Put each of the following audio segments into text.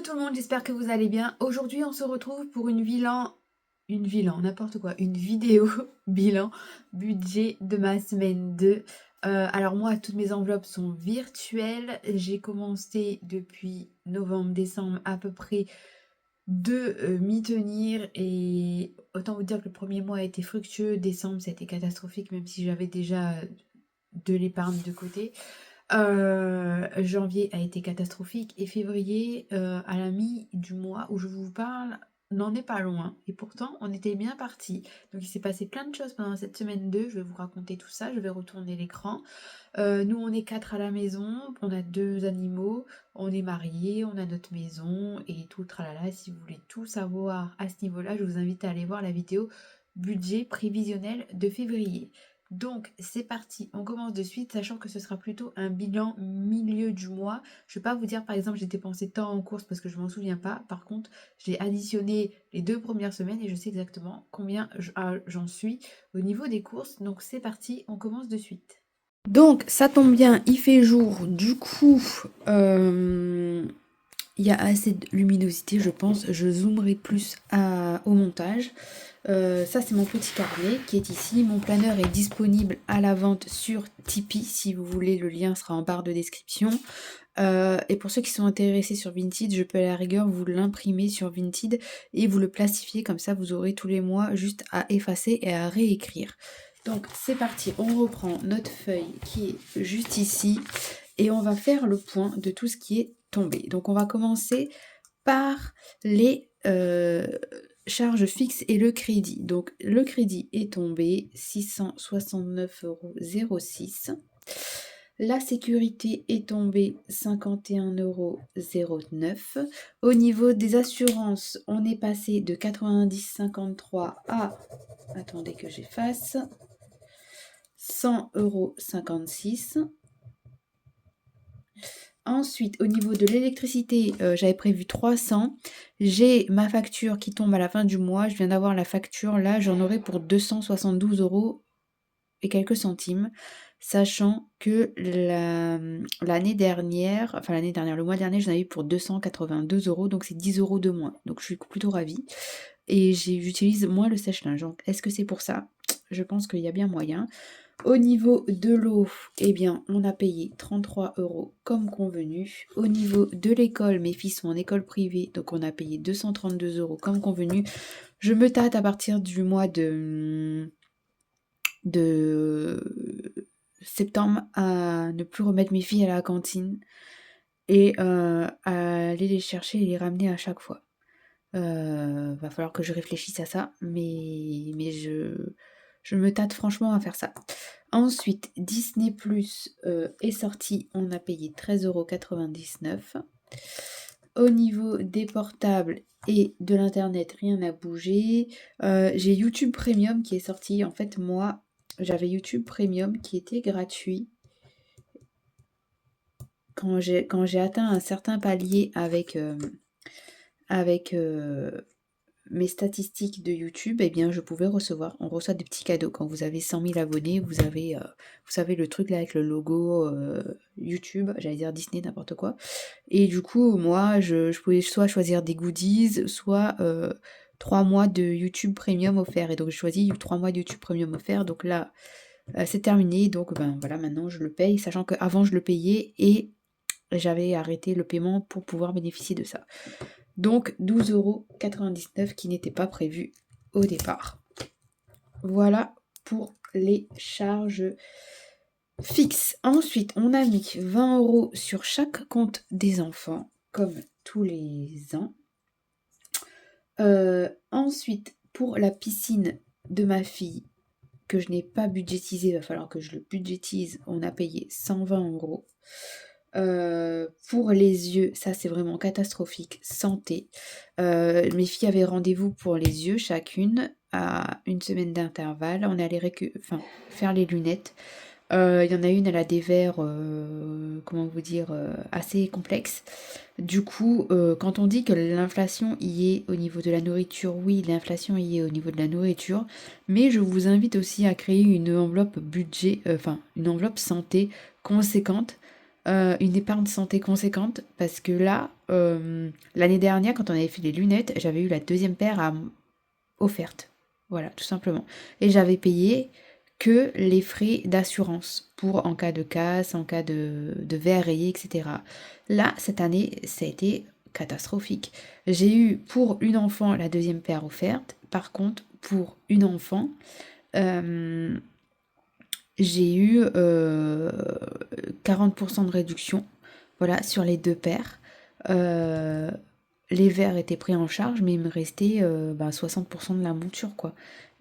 tout le monde, j'espère que vous allez bien. Aujourd'hui, on se retrouve pour n'importe quoi, une vidéo bilan budget de ma semaine 2. Alors moi, toutes mes enveloppes sont virtuelles. J'ai commencé depuis novembre-décembre à peu près de m'y tenir et autant vous dire que le premier mois a été fructueux. Décembre, ça a été catastrophique même si j'avais déjà de l'épargne de côté. Janvier a été catastrophique et février, à la mi du mois où je vous parle, n'en est pas loin et pourtant on était bien parti. Donc il s'est passé plein de choses pendant cette semaine 2, je vais vous raconter tout ça, je vais retourner l'écran. Nous on est 4 à la maison, on a 2 animaux, on est mariés, on a notre maison et tout le tralala. Si vous voulez tout savoir à ce niveau-là, je vous invite à aller voir la vidéo budget prévisionnel de février. Donc c'est parti, on commence de suite, sachant que ce sera plutôt un bilan milieu du mois. Je ne vais pas vous dire par exemple j'ai dépensé tant en courses parce que je m'en souviens pas. Par contre, j'ai additionné les 2 premières semaines et je sais exactement combien j'en suis au niveau des courses. Donc c'est parti, on commence de suite. Donc ça tombe bien, il fait jour, du coup il y a assez de luminosité je pense, je zoomerai plus au montage. Ça c'est mon petit carnet qui est ici, mon planeur est disponible à la vente sur Tipeee si vous voulez, le lien sera en barre de description. Et pour ceux qui sont intéressés sur Vinted, je peux à la rigueur vous l'imprimer sur Vinted et vous le plastifier, comme ça vous aurez tous les mois juste à effacer et à réécrire. Donc c'est parti, on reprend notre feuille qui est juste ici et on va faire le point de tout ce qui est tombé. Donc on va commencer par les charges fixes et le crédit. Donc le crédit est tombé 669,06 €. La sécurité est tombée 51,09 €. Au niveau des assurances, on est passé de 90,53 à, attendez que j'efface, 100,56 €. Ensuite, au niveau de l'électricité, j'avais prévu 300. J'ai ma facture qui tombe à la fin du mois. Je viens d'avoir la facture. Là, j'en aurai pour 272 € et quelques centimes. Sachant que l'année dernière, le mois dernier, j'en avais eu pour 282 €. Donc, c'est 10 € de moins. Donc, je suis plutôt ravie. Et j'utilise moins le sèche-linge. Donc, est-ce que c'est pour ça? Je pense qu'il y a bien moyen. Au niveau de l'eau, eh bien, on a payé 33 € comme convenu. Au niveau de l'école, mes filles sont en école privée, donc on a payé 232 € comme convenu. Je me tâte à partir du mois de septembre à ne plus remettre mes filles à la cantine et à aller les chercher et les ramener à chaque fois. Va falloir que je réfléchisse à ça, mais je me tâte franchement à faire ça. Ensuite, Disney Plus est sorti, on a payé 13,99 €. Au niveau des portables et de l'internet, rien n'a bougé. J'ai YouTube Premium qui est sorti. En fait, moi, j'avais YouTube Premium qui était gratuit. Quand j'ai atteint un certain palier avec mes statistiques de YouTube, eh bien, on reçoit des petits cadeaux. Quand vous avez 100 000 abonnés, vous savez le truc là avec le logo YouTube, j'allais dire Disney, n'importe quoi. Et du coup, moi, je pouvais soit choisir des goodies, soit 3 mois de YouTube Premium offert. Et donc, j'ai choisi 3 mois de YouTube Premium offert. Donc là, c'est terminé. Donc, ben voilà, maintenant, je le paye, sachant qu'avant, je le payais et j'avais arrêté le paiement pour pouvoir bénéficier de ça. Donc 12,99 € qui n'était pas prévu au départ. Voilà pour les charges fixes. Ensuite, on a mis 20 € sur chaque compte des enfants, comme tous les ans. Ensuite, pour la piscine de ma fille, que je n'ai pas budgétisé, il va falloir que je le budgétise, on a payé 120 €. Pour les yeux, ça c'est vraiment catastrophique, santé. Mes filles avaient rendez-vous pour les yeux chacune à une semaine d'intervalle. On est allé faire les lunettes. Il y en a une, elle a des verres, comment vous dire, assez complexes. Du coup, quand on dit que l'inflation y est au niveau de la nourriture, oui, l'inflation y est au niveau de la nourriture, mais je vous invite aussi à créer une enveloppe budget, une enveloppe santé conséquente. une épargne santé conséquente parce que là, l'année dernière, quand on avait fait les lunettes, j'avais eu la deuxième paire offerte. Voilà, tout simplement. Et j'avais payé que les frais d'assurance pour en cas de casse, en cas de verre rayé, etc. Là, cette année, ça a été catastrophique. J'ai eu pour une enfant la deuxième paire offerte. Par contre, pour une enfant, euh, j'ai eu 40% de réduction, voilà, sur les deux paires. Euh, les verres étaient pris en charge, mais il me restait 60% de la monture, quoi.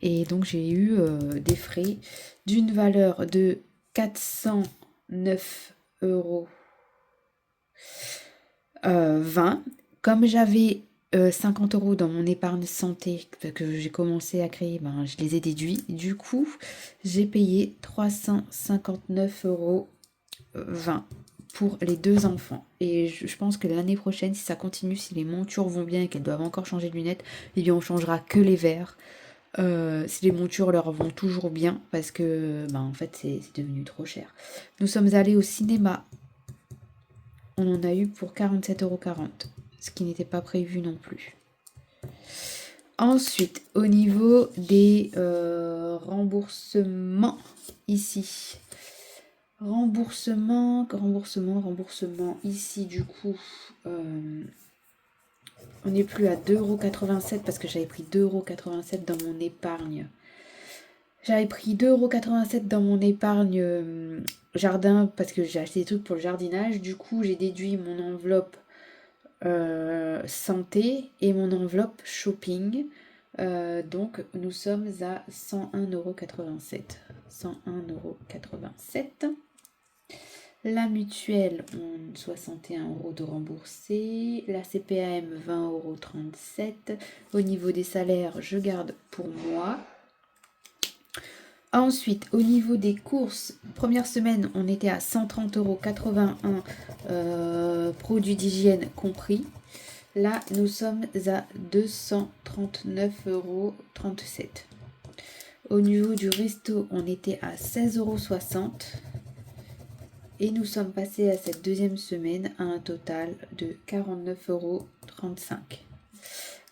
Et donc j'ai eu des frais d'une valeur de 409 € 20. Comme j'avais 50 € dans mon épargne santé que j'ai commencé à créer, ben, je les ai déduits. Du coup, j'ai payé 359 € 20 pour les deux enfants. Et je pense que l'année prochaine, si ça continue, si les montures vont bien et qu'elles doivent encore changer de lunettes, eh bien on changera que les verres. Si les montures leur vont toujours bien, parce que ben, en fait c'est devenu trop cher. Nous sommes allés au cinéma. On en a eu pour 47,40 €, ce qui n'était pas prévu non plus. Ensuite, au niveau des remboursements, ici. Remboursement. Ici, du coup, on n'est plus à 2,87 € parce que j'avais pris 2,87 € dans mon épargne. J'avais pris 2,87 € dans mon épargne jardin parce que j'ai acheté des trucs pour le jardinage. Du coup, j'ai déduit mon enveloppe santé et mon enveloppe shopping. Donc, nous sommes à 101,87 €. 101,87 €. La mutuelle, 61 € de remboursé. La CPAM, 20,37 €. Au niveau des salaires, je garde pour moi. Ensuite, au niveau des courses, première semaine, on était à 130,81 €, produits d'hygiène compris. Là, nous sommes à 239,37 €. Au niveau du resto, on était à 16,60 €. Et nous sommes passés à cette deuxième semaine à un total de 49,35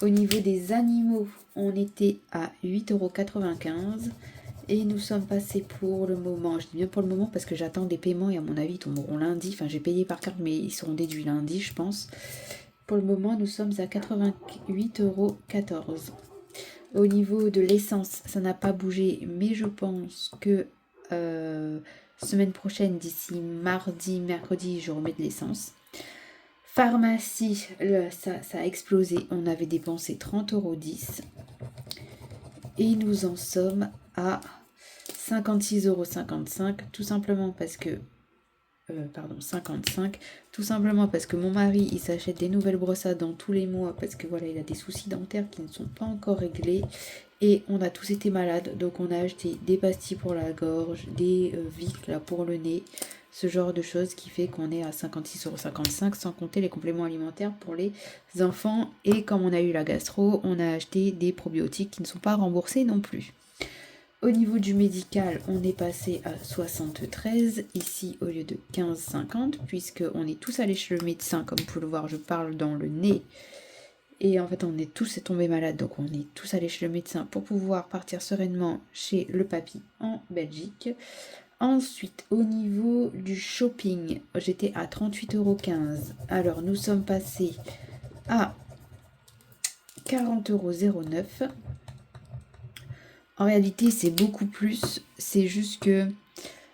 €. Au niveau des animaux, on était à 8,95 € et nous sommes passés pour le moment, je dis bien pour le moment parce que j'attends des paiements et à mon avis ils tomberont lundi, enfin j'ai payé par carte mais ils seront déduits lundi je pense. Pour le moment nous sommes à 88,14 €. Au niveau de l'essence, ça n'a pas bougé mais je pense que semaine prochaine, d'ici mardi, mercredi, je remets de l'essence. Pharmacie, ça a explosé. On avait dépensé 30,10 €. Et nous en sommes à 56,55 €. Tout simplement parce que... 55. Tout simplement parce que mon mari, il s'achète des nouvelles brosses à dents tous les mois. Parce que voilà, il a des soucis dentaires qui ne sont pas encore réglés. Et on a tous été malades, donc on a acheté des pastilles pour la gorge, des Vic là, pour le nez, ce genre de choses qui fait qu'on est à 56,55 € sans compter les compléments alimentaires pour les enfants. Et comme on a eu la gastro, on a acheté des probiotiques qui ne sont pas remboursés non plus. Au niveau du médical, on est passé à 73 ici au lieu de 15,50 puisqu'on est tous allés chez le médecin. Comme vous pouvez le voir, je parle dans le nez. Et en fait, on est tous tombés malades, donc on est tous allés chez le médecin pour pouvoir partir sereinement chez le papy en Belgique. Ensuite, au niveau du shopping, j'étais à 38,15 €. Alors, nous sommes passés à 40,09 €. En réalité, c'est beaucoup plus. C'est juste que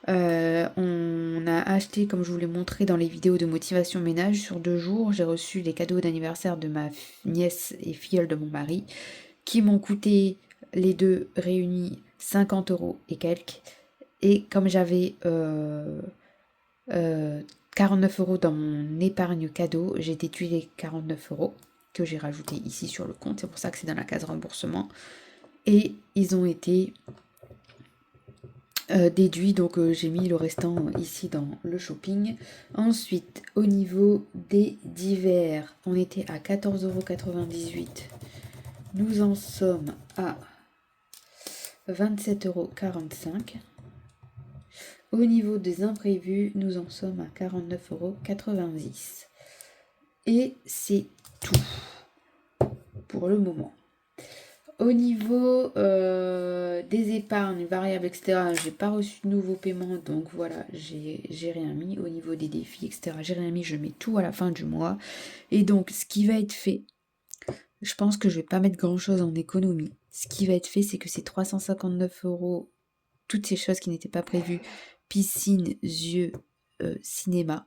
on a acheté, comme je vous l'ai montré dans les vidéos de motivation ménage, sur 2 jours, j'ai reçu les cadeaux d'anniversaire de ma nièce et filleule de mon mari, qui m'ont coûté les deux réunis 50 € et quelques. Et comme j'avais 49 € dans mon épargne cadeau, j'ai déduit les 49 € que j'ai rajouté ici sur le compte. C'est pour ça que c'est dans la case remboursement. Et ils ont été déduits, donc j'ai mis le restant ici dans le shopping. Ensuite, au niveau des divers, on était à 14,98 €. Nous en sommes à 27,45 €. Au niveau des imprévus, nous en sommes à 49,90 €. Et c'est tout pour le moment. Au niveau des épargnes variables, etc., j'ai pas reçu de nouveaux paiements, donc voilà, j'ai rien mis. Au niveau des défis, etc., j'ai rien mis, je mets tout à la fin du mois. Et donc, ce qui va être fait, je pense que je vais pas mettre grand-chose en économie. Ce qui va être fait, c'est que ces 359 €, toutes ces choses qui n'étaient pas prévues, piscine, yeux, cinéma,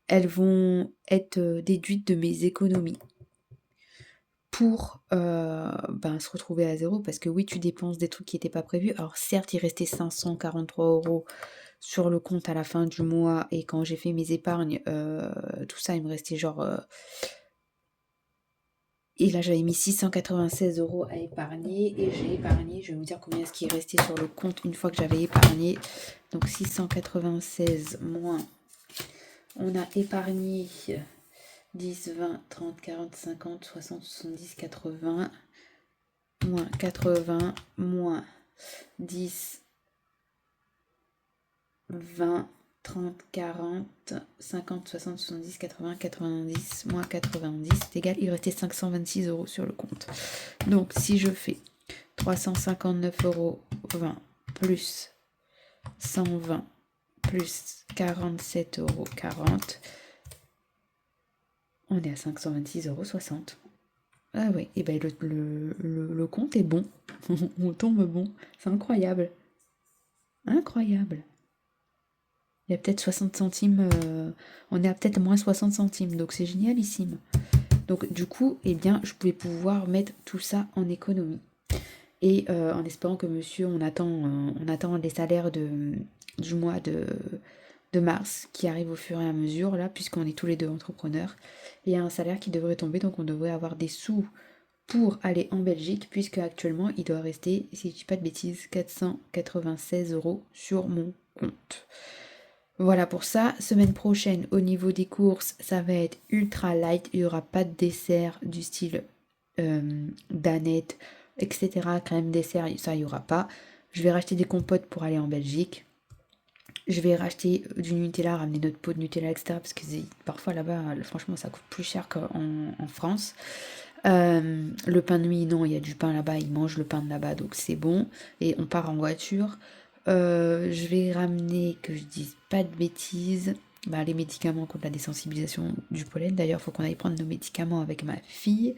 elles vont être déduites de mes économies pour se retrouver à zéro, parce que oui, tu dépenses des trucs qui n'étaient pas prévus. Alors certes, il restait 543 € sur le compte à la fin du mois, et quand j'ai fait mes épargnes, tout ça, il me restait genre... et là, j'avais mis 696 € à épargner, et j'ai épargné, je vais vous dire combien est-ce qui est resté sur le compte une fois que j'avais épargné. Donc 696 moins, on a épargné 10, 20, 30, 40, 50, 60, 70, 80... moins 80, moins 10, 20, 30, 40, 50, 60, 70, 80, 90, moins 90, c'est égal, il restait 526 € sur le compte. Donc, si je fais 359,20 € plus 120 plus 47,40 €, on est à 526,60 €. Ah oui, et ben le compte est bon. On tombe bon. C'est incroyable. Incroyable. Il y a peut-être 60 centimes. On est à peut-être moins 60 centimes. Donc c'est génialissime. Donc du coup, eh bien, je pouvais pouvoir mettre tout ça en économie. Et en espérant que monsieur, on attend les salaires du mois de mars qui arrivent au fur et à mesure, là, puisqu'on est tous les deux entrepreneurs. Et il y a un salaire qui devrait tomber, donc on devrait avoir des sous pour aller en Belgique, puisque actuellement il doit rester, si je dis pas de bêtises, 496 € sur mon compte. Voilà pour ça. Semaine prochaine, au niveau des courses, ça va être ultra light. Il n'y aura pas de dessert du style danette, etc. Crème dessert, ça, il n'y aura pas. Je vais racheter des compotes pour aller en Belgique. Je vais racheter du Nutella, ramener notre pot de Nutella, etc. Parce que parfois là-bas, franchement, ça coûte plus cher qu'en France. Le pain de mie, non, il y a du pain là-bas, ils mangent le pain de là-bas, donc c'est bon. Et on part en voiture. Je vais ramener, que je dise pas de bêtises, les médicaments contre la désensibilisation du pollen. D'ailleurs, il faut qu'on aille prendre nos médicaments avec ma fille.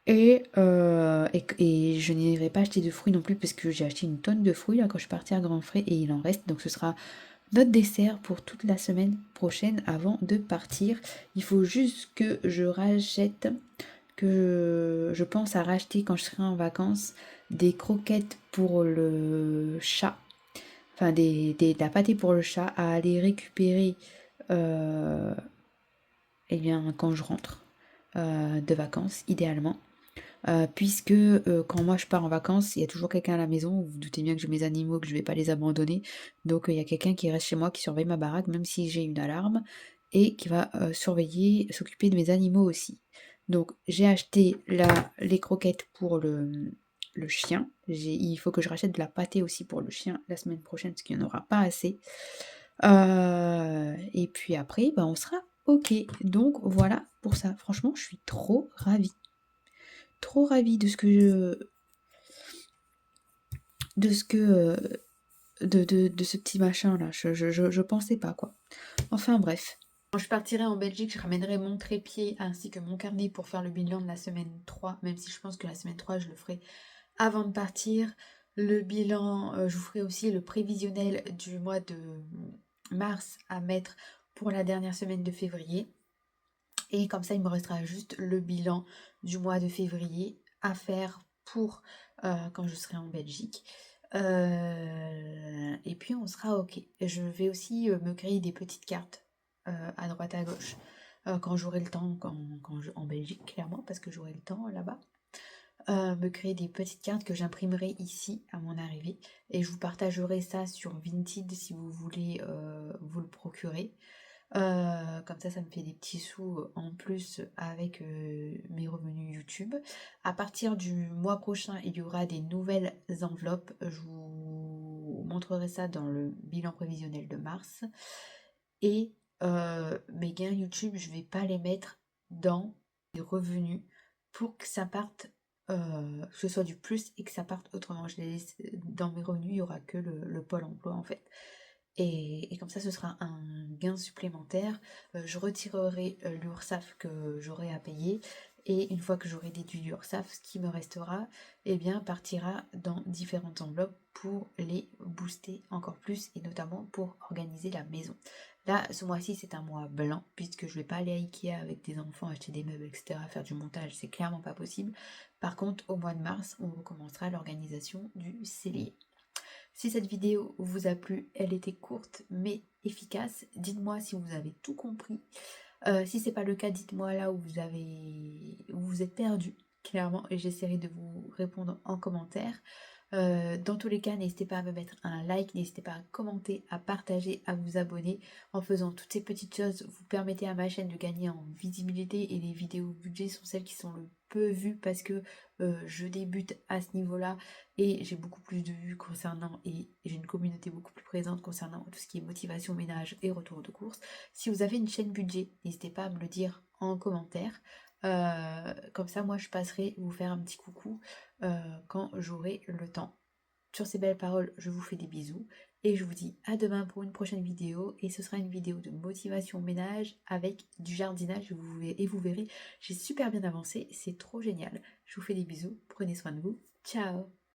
Et je n'irai pas acheter de fruits non plus, parce que j'ai acheté une tonne de fruits là quand je suis partie à Grand Frais, et il en reste. Donc ce sera notre dessert pour toute la semaine prochaine avant de partir. Il faut juste que je rachète, que je pense à racheter quand je serai en vacances, des croquettes pour le chat. Enfin, de la pâtée pour le chat à aller récupérer quand je rentre de vacances, idéalement. Puisque quand moi je pars en vacances, il y a toujours quelqu'un à la maison. Vous vous doutez bien que j'ai mes animaux, que je ne vais pas les abandonner. Donc il y a quelqu'un qui reste chez moi, qui surveille ma baraque, même si j'ai une alarme, et qui va surveiller, s'occuper de mes animaux aussi. Donc j'ai acheté les croquettes pour le chien. Il faut que je rachète de la pâtée aussi pour le chien la semaine prochaine, parce qu'il n'y en aura pas assez. Et puis après, on sera ok. Donc voilà pour ça. Franchement, je suis trop ravie. Trop ravie de ce que de ce que de ce petit machin là. Je pensais pas, quoi. Enfin bref. Quand je partirai en Belgique, je ramènerai mon trépied ainsi que mon carnet pour faire le bilan de la semaine 3, même si je pense que la semaine 3 je le ferai avant de partir. Le bilan, je vous ferai aussi le prévisionnel du mois de mars à mettre pour la dernière semaine de février. Et comme ça, il me restera juste le bilan du mois de février à faire pour quand je serai en Belgique. Et puis on sera ok. Je vais aussi me créer des petites cartes à droite à gauche quand j'aurai le temps, en Belgique clairement, parce que j'aurai le temps là-bas. Me créer des petites cartes que j'imprimerai ici à mon arrivée, et je vous partagerai ça sur Vinted si vous voulez vous le procurer. Comme ça me fait des petits sous en plus avec mes revenus YouTube. À partir du mois prochain, il y aura des nouvelles enveloppes. Je vous montrerai ça dans le bilan prévisionnel de mars. Et mes gains YouTube, je vais pas les mettre dans les revenus pour que ça parte, que ce soit du plus et que ça parte autrement. Je les laisse dans mes revenus, il y aura que le pôle emploi en fait. Et comme ça, ce sera un gain supplémentaire. Je retirerai l'URSSAF que j'aurai à payer. Et une fois que j'aurai déduit l'URSSAF, ce qui me restera, eh bien, partira dans différentes enveloppes pour les booster encore plus et notamment pour organiser la maison. Là, ce mois-ci, c'est un mois blanc puisque je vais pas aller à Ikea avec des enfants, acheter des meubles, etc., faire du montage, c'est clairement pas possible. Par contre, au mois de mars, on recommencera l'organisation du cellier. Si cette vidéo vous a plu, elle était courte mais efficace. Dites-moi si vous avez tout compris. Si c'est pas le cas, dites-moi là où vous êtes perdu, clairement, et j'essaierai de vous répondre en commentaire. Dans tous les cas, n'hésitez pas à me mettre un like, n'hésitez pas à commenter, à partager, à vous abonner. En faisant toutes ces petites choses, vous permettez à ma chaîne de gagner en visibilité et les vidéos budget sont celles qui sont le peu vues parce que je débute à ce niveau-là et j'ai beaucoup plus de vues concernant et j'ai une communauté beaucoup plus présente concernant tout ce qui est motivation, ménage et retour de course. Si vous avez une chaîne budget, n'hésitez pas à me le dire en commentaire. Comme ça, moi, je passerai vous faire un petit coucou quand j'aurai le temps. Sur ces belles paroles, je vous fais des bisous et je vous dis à demain pour une prochaine vidéo et ce sera une vidéo de motivation ménage avec du jardinage et vous verrez, j'ai super bien avancé, c'est trop génial. Je vous fais des bisous, prenez soin de vous, ciao!